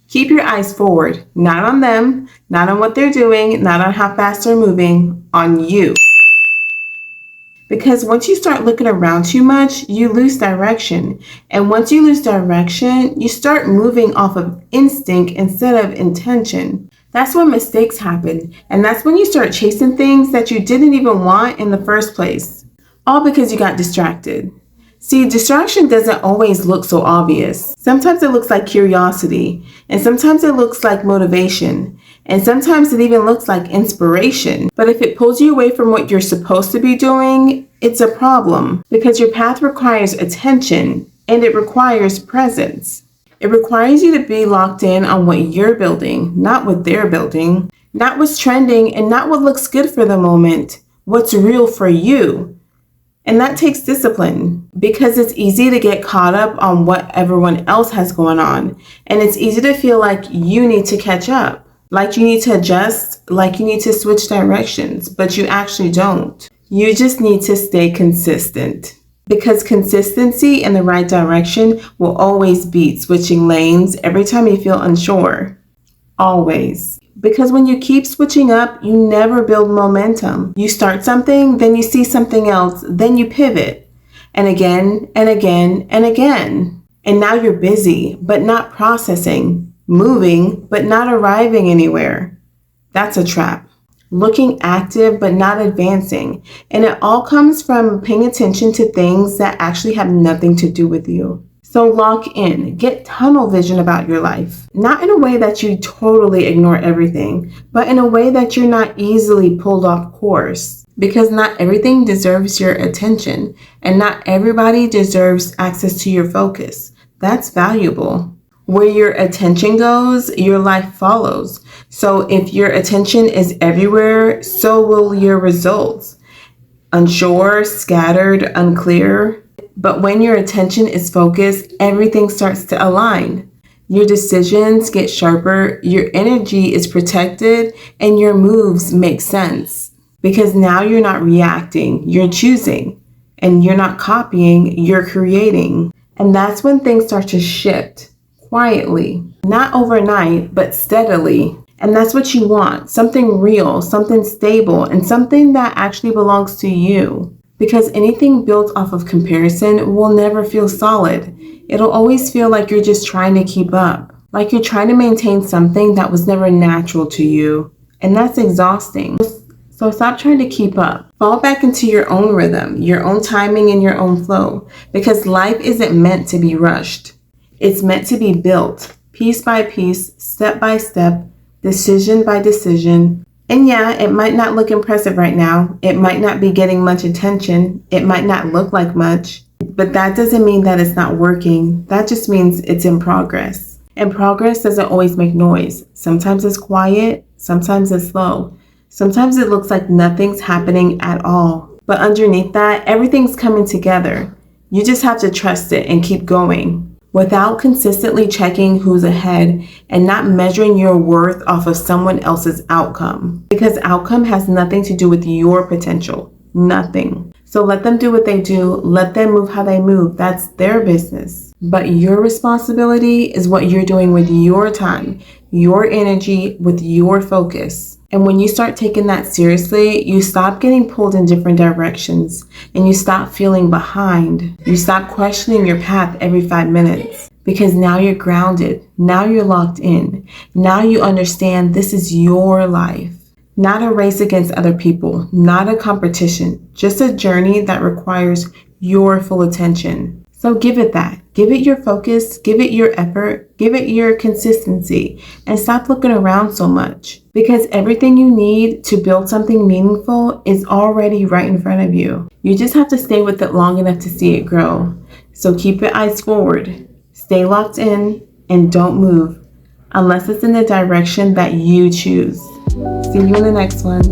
Keep your eyes forward, not on them, not on what they're doing, not on how fast they're moving, on you. Because once you start looking around too much, you lose direction. And once you lose direction, you start moving off of instinct instead of intention. That's when mistakes happen. And that's when you start chasing things that you didn't even want in the first place. All because you got distracted. See, distraction doesn't always look so obvious. Sometimes it looks like curiosity, and sometimes it looks like motivation, and sometimes it even looks like inspiration. But if it pulls you away from what you're supposed to be doing, it's a problem, because your path requires attention and it requires presence. It requires you to be locked in on what you're building, not what they're building, not what's trending and not what looks good for the moment, what's real for you. And that takes discipline, because it's easy to get caught up on what everyone else has going on. And it's easy to feel like you need to catch up, like you need to adjust, like you need to switch directions, but you actually don't. You just need to stay consistent, because consistency in the right direction will always beat switching lanes every time you feel unsure. Always. Because when you keep switching up, you never build momentum. You start something, then you see something else, then you pivot. And again, and again, and again. And now you're busy, but not processing. Moving, but not arriving anywhere. That's a trap. Looking active, but not advancing. And it all comes from paying attention to things that actually have nothing to do with you. So lock in, get tunnel vision about your life. Not in a way that you totally ignore everything, but in a way that you're not easily pulled off course. Because not everything deserves your attention, and not everybody deserves access to your focus. That's valuable. Where your attention goes, your life follows. So if your attention is everywhere, so will your results. Unsure, scattered, unclear. But when your attention is focused, everything starts to align. Your decisions get sharper, your energy is protected, and your moves make sense. Because now you're not reacting, you're choosing. And you're not copying, you're creating. And that's when things start to shift, quietly. Not overnight, but steadily. And that's what you want, something real, something stable, and something that actually belongs to you. Because anything built off of comparison will never feel solid. It'll always feel like you're just trying to keep up, like you're trying to maintain something that was never natural to you. And that's exhausting. So stop trying to keep up. Fall back into your own rhythm, your own timing, and your own flow. Because life isn't meant to be rushed. It's meant to be built, piece by piece, step by step, decision by decision. And yeah, it might not look impressive right now. It might not be getting much attention. It might not look like much. But that doesn't mean that it's not working. That just means it's in progress. And progress doesn't always make noise. Sometimes it's quiet. Sometimes it's slow. Sometimes it looks like nothing's happening at all. But underneath that, everything's coming together. You just have to trust it and keep going. Without consistently checking who's ahead and not measuring your worth off of someone else's outcome. Because outcome has nothing to do with your potential. Nothing. So let them do what they do. Let them move how they move. That's their business. But your responsibility is what you're doing with your time, your energy, with your focus. And when you start taking that seriously, you stop getting pulled in different directions and you stop feeling behind. You stop questioning your path every 5 minutes because now you're grounded. Now you're locked in. Now you understand this is your life, not a race against other people, not a competition, just a journey that requires your full attention. So give it that. Give it your focus, give it your effort, give it your consistency, and stop looking around so much. Because everything you need to build something meaningful is already right in front of you. You just have to stay with it long enough to see it grow. So keep your eyes forward, stay locked in, and don't move unless it's in the direction that you choose. See you in the next one.